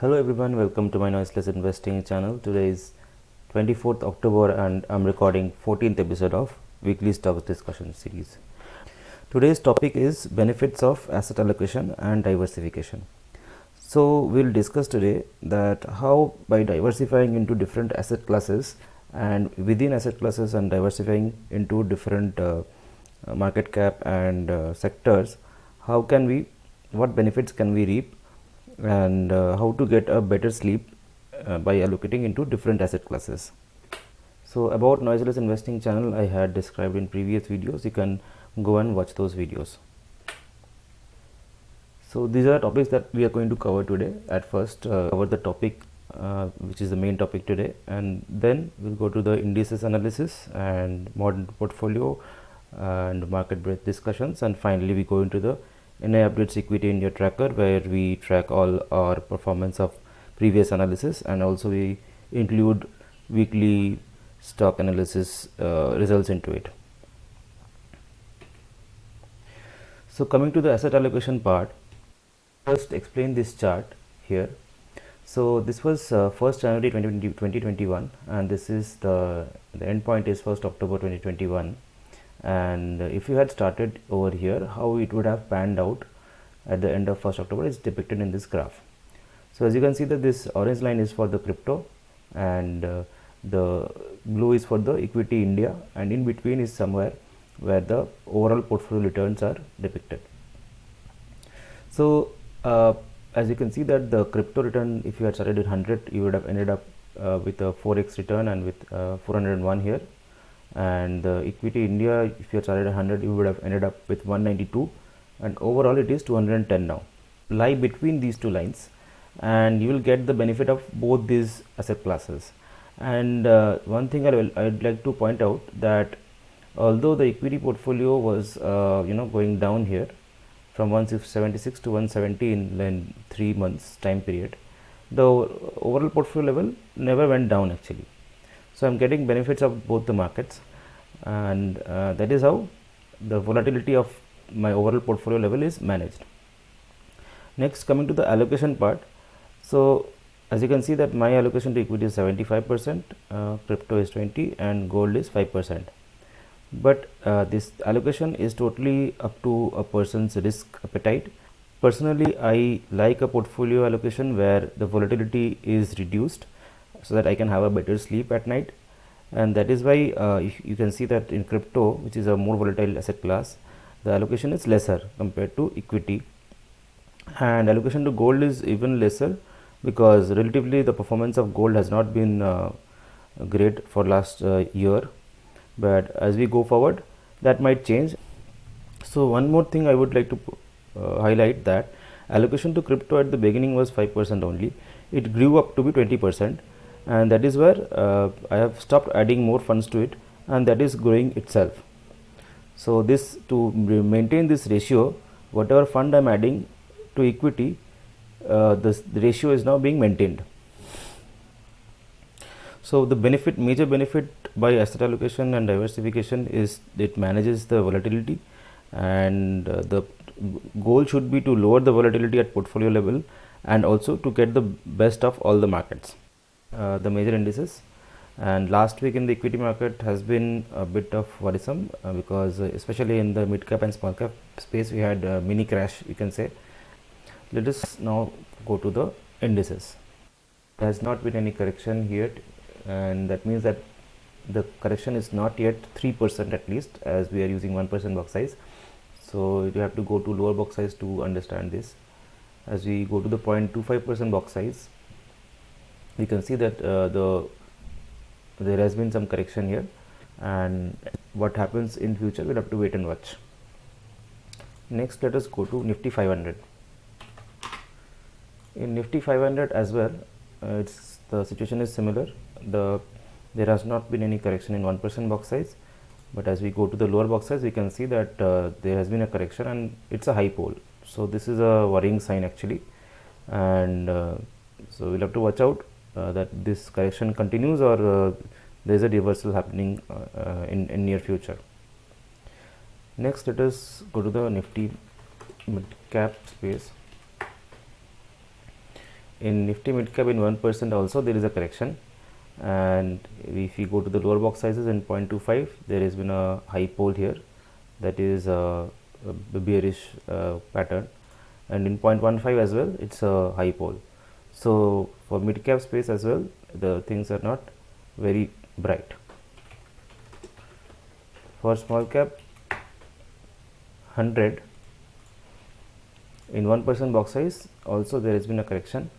Hello everyone, welcome to my Noiseless Investing channel. Today is 24th October and I'm recording 14th episode of Weekly Stocks Discussion series. Today's topic is benefits of asset allocation and diversification. So we'll discuss today that how by diversifying into different asset classes and within asset classes and diversifying into different market cap and sectors, what benefits can we reap and how to get a better sleep by allocating into different asset classes. So about Noiseless Investing channel I had described in previous videos. You can go and watch those videos. So these are topics that we are going to cover today. At first cover the topic which is the main topic today, and then we'll go to the indices analysis and modern portfolio and market breadth discussions, and finally we go into the NI Updates Equity India Tracker, where we track all our performance of previous analysis, and also we include weekly stock analysis results into it. So coming to the asset allocation part, first explain this chart here. So this was 1st January 2021 and this is the end point is 1st October 2021. And if you had started over here, how it would have panned out at the end of 1st October is depicted in this graph. So as you can see that this orange line is for the crypto and the blue is for the equity India, and in between is somewhere where the overall portfolio returns are depicted. So as you can see that the crypto return, if you had started at 100, you would have ended up with a 4x return and with 401 here. And the equity India, if you had started at 100, you would have ended up with 192, and overall it is 210 now. Lie between these two lines and you will get the benefit of both these asset classes. And one thing I'd like to point out that although the equity portfolio was going down here from 176 to 170 in 3 months time period, the overall portfolio level never went down actually. So I'm getting benefits of both the markets, and that is how the volatility of my overall portfolio level is managed. Next, coming to the allocation part. So as you can see that my allocation to equity is 75%, crypto is 20%, and gold is 5%. But this allocation is totally up to a person's risk appetite. Personally, I like a portfolio allocation where the volatility is reduced so that I can have a better sleep at night, and that is why you can see that in crypto, which is a more volatile asset class, the allocation is lesser compared to equity, and allocation to gold is even lesser because relatively the performance of gold has not been great for last year, but as we go forward that might change. So one more thing I would like to highlight that allocation to crypto at the beginning was 5% only. It grew up to be 20%, and that is where I have stopped adding more funds to it, and that is growing itself. So this, to maintain this ratio, whatever fund I am adding to equity, the ratio is now being maintained. So the major benefit by asset allocation and diversification is it manages the volatility, and the goal should be to lower the volatility at portfolio level and also to get the best of all the markets, the major indices. And last week in the equity market has been a bit of worrisome because especially in the mid cap and small cap space we had a mini crash, you can say. Let us now go to the indices. There has not been any correction yet, and that means that the correction is not yet 3% at least, as we are using 1% box size. So you have to go to lower box size to understand this. As we go to the 0.25% box size, you can see that there has been some correction here, and what happens in future we'll have to wait and watch. Next, let us go to Nifty 500. In Nifty 500 as well, the situation is similar. There has not been any correction in 1% box size, but as we go to the lower box size, we can see that there has been a correction and it's a high pole. So this is a worrying sign actually, and so we'll have to watch out that this correction continues or there is a reversal happening in near future. Next, let us go to the Nifty mid cap space. in Nifty mid cap in 1% also there is a correction, and if we go to the lower box sizes in 0.25, there has been a high pole here, that is a bearish pattern, and in 0.15 as well it's a high pole. So for mid cap space as well the things are not very bright. For small cap 100 in 1% box size also there has been a correction.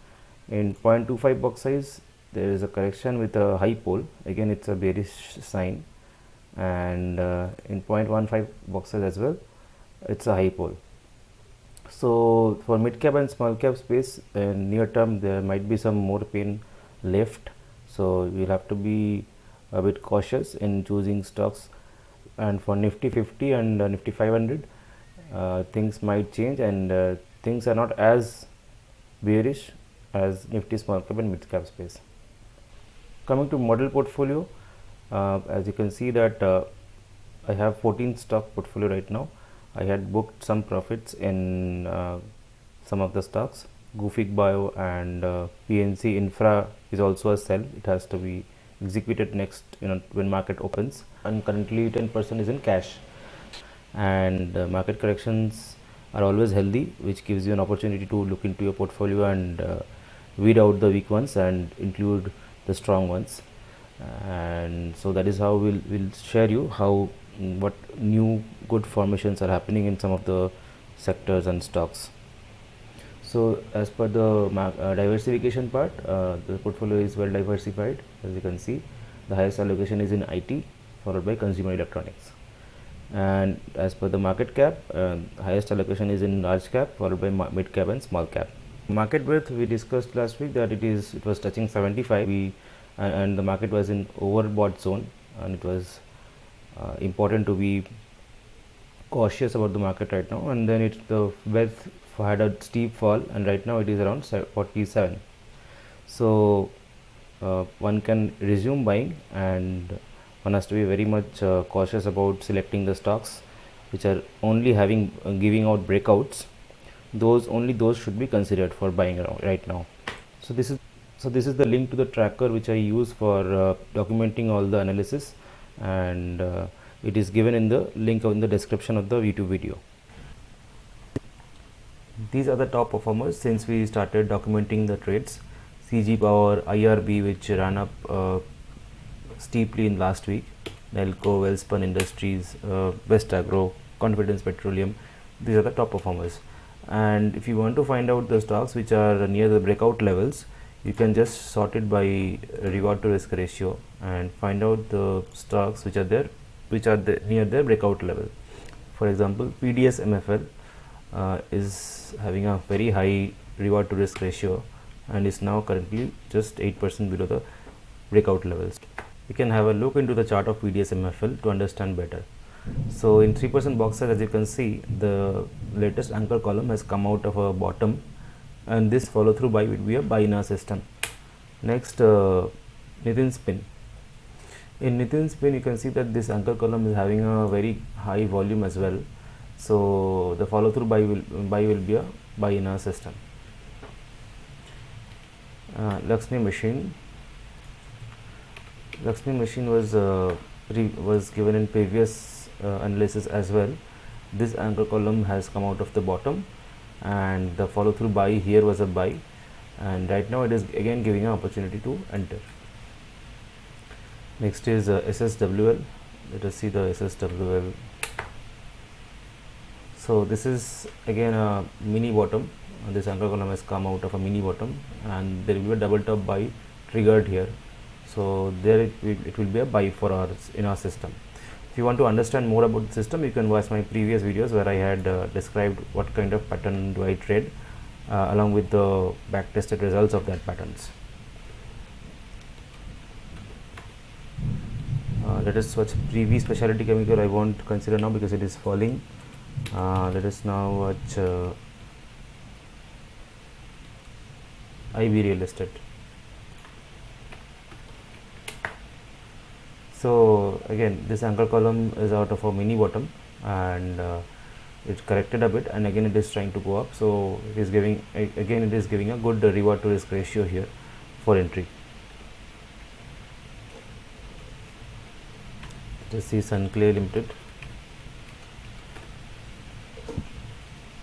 In 0.25 box size there is a correction with a high pole, again it's a bearish sign, and in 0.15 box size as well it's a high pole. So for mid cap and small cap space in near term there might be some more pain left, so you'll have to be a bit cautious in choosing stocks. And for Nifty 50 and Nifty 500 things might change, and things are not as bearish as Nifty small cap and mid cap space. Coming to model portfolio, as you can see that I have 14 stock portfolio right now. I had booked some profits in some of the stocks. Gufic Bio and PNC Infra is also a sell. It has to be executed next, when market opens. And currently 10% is in cash. And market corrections are always healthy, which gives you an opportunity to look into your portfolio and weed out the weak ones and include the strong ones. And so that is how we'll share you what new good formations are happening in some of the sectors and stocks. So as per the diversification part, the portfolio is well diversified. As you can see, the highest allocation is in IT, followed by consumer electronics. And as per the market cap, highest allocation is in large cap, followed by mid cap and small cap. Market breadth, we discussed last week that it was touching 75, and the market was in overbought zone, and it was important to be cautious about the market right now. And then the breadth had a steep fall, and right now it is around 47. So one can resume buying, and one has to be very much cautious about selecting the stocks which are only giving out breakouts. Only those should be considered for buying right now. So this is the link to the tracker which I use for documenting all the analysis, and it is given in the link in the description of the YouTube video. These are the top performers since we started documenting the trades. CG Power, IRB, which ran up steeply in last week, Nelco, Welspun Industries, West Agro, Confidence Petroleum. These are the top performers. And if you want to find out the stocks which are near the breakout levels, you can just sort it by reward to risk ratio and find out the stocks which are near their breakout level. For example, PDS MFL is having a very high reward to risk ratio and is now currently just 8% below the breakout levels. You can have a look into the chart of PDS MFL to understand better. So in 3% box size, as you can see, the latest anchor column has come out of a bottom, and this follow through buy would be a buy in our system. Next, Nitin Spin. In Nitin Spin, you can see that this anchor column is having a very high volume as well. So the follow through buy will be a buy in our system. Laxmi Machine. Laxmi Machine was given in previous analysis as well. This anchor column has come out of the bottom, and the follow through buy here was a buy, and right now it is again giving an opportunity to enter. Next is SSWL. Let us see the SSWL. So this is again a mini bottom. This anchor column has come out of a mini bottom, and there will be a double top buy triggered here. So there it will be a buy in our system. If you want to understand more about the system, you can watch my previous videos where I had described what kind of pattern do I trade along with the back tested results of that patterns. Let us watch PV Specialty Chemical. I won't consider now because it is falling. Let us now watch IB Real Estate. So again, this anchor column is out of a mini bottom, and it corrected a bit, and again it is trying to go up, so it is giving again it is giving a good reward to risk ratio here for entry. This is Sunclay Limited.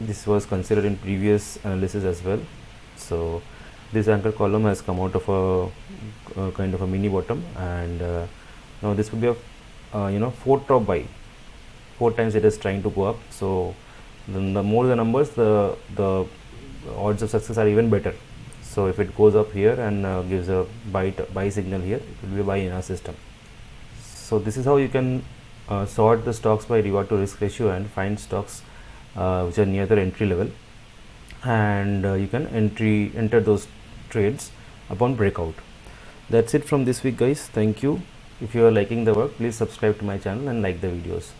This was considered in previous analysis as well. So this anchor column has come out of a kind of a mini bottom, and now this would be a fourth top buy. 4 times it is trying to go up, so then the more the numbers, the odds of success are even better. So if it goes up here and gives a buy signal here, it will be a buy in our system. So this is how you can sort the stocks by reward to risk ratio and find stocks which are near the entry level, and you can enter those trades upon breakout. That's it from this week, guys. Thank you. If you are liking the work, please subscribe to my channel and like the videos.